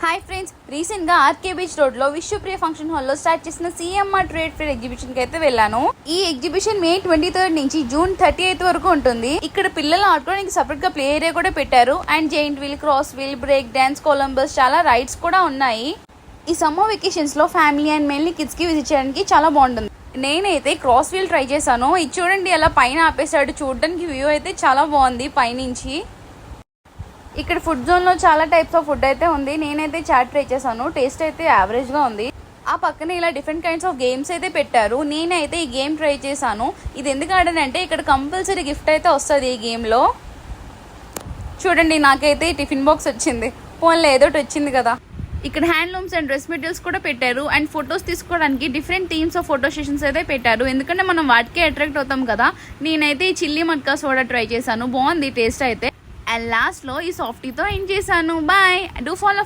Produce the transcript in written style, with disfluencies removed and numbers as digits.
Hi friends, రీసెంట్గా RK beach రోడ్లో Vishwapriya function హాల్లో స్టార్ట్ చేసిన సిఎంఆర్ ట్రేడ్ ఫేర్ ఎగ్జిబిషన్కి అయితే వెళ్ళాను. ఈ ఎగ్జిబిషన్ మే 23 నుంచి జూన్ 38 వరకు ఉంటుంది. ఇక్కడ పిల్లలు ఆడుకోవడానికి సపరేట్ గా ప్లే ఏరియా కూడా పెట్టారు. And giant wheel, cross wheel, break dance, Columbus, చాలా రైడ్స్ కూడా ఉన్నాయి. ఈ సమ్మర్ వెకేషన్స్ లో ఫ్యామిలీ అండ్ మెయిన్లీ కిడ్స్ కి విజిట్ చేయడానికి చాలా బాగుంటుంది. నేనైతే క్రాస్ వీల్ ట్రై చేశాను. ఇది చూడండి, అలా పైన ఆపేసాడు. చూడడానికి వ్యూ అయితే చాలా బాగుంది పైనుంచి. ఇక్కడ ఫుడ్ జోన్లో చాలా టైప్స్ ఆఫ్ ఫుడ్ అయితే ఉంది. నేనైతే చాట్ ట్రై చేశాను. టేస్ట్ అయితే యావరేజ్గా ఉంది. ఆ పక్కన ఇలా డిఫరెంట్ కైండ్స్ ఆఫ్ గేమ్స్ అయితే పెట్టారు. నేనైతే ఈ గేమ్ ట్రై చేశాను. ఇది ఎందుకు ఆడానంటే ఇక్కడ కంపల్సరీ గిఫ్ట్ అయితే వస్తుంది ఈ గేమ్లో. చూడండి, నాకైతే టిఫిన్ బాక్స్ వచ్చింది. ఫోన్లో ఏదోటి వచ్చింది కదా. ఇక్కడ హ్యాండ్లూమ్స్ అండ్ డ్రెస్ మెటీరియల్స్ కూడా పెట్టారు. అండ్ ఫొటోస్ తీసుకోవడానికి different themes of photo sessions అయితే పెట్టారు. ఎందుకంటే మనం వాటికే అట్రాక్ట్ అవుతాం కదా. నేనైతే ఈ చిల్లీ మట్కా సోడా ట్రై చేశాను. బాగుంది టేస్ట్ అయితే. అండ్ లాస్ట్లో ఈ సాఫ్టీతో ఎండ్ చేశాను. బాయ్. Do follow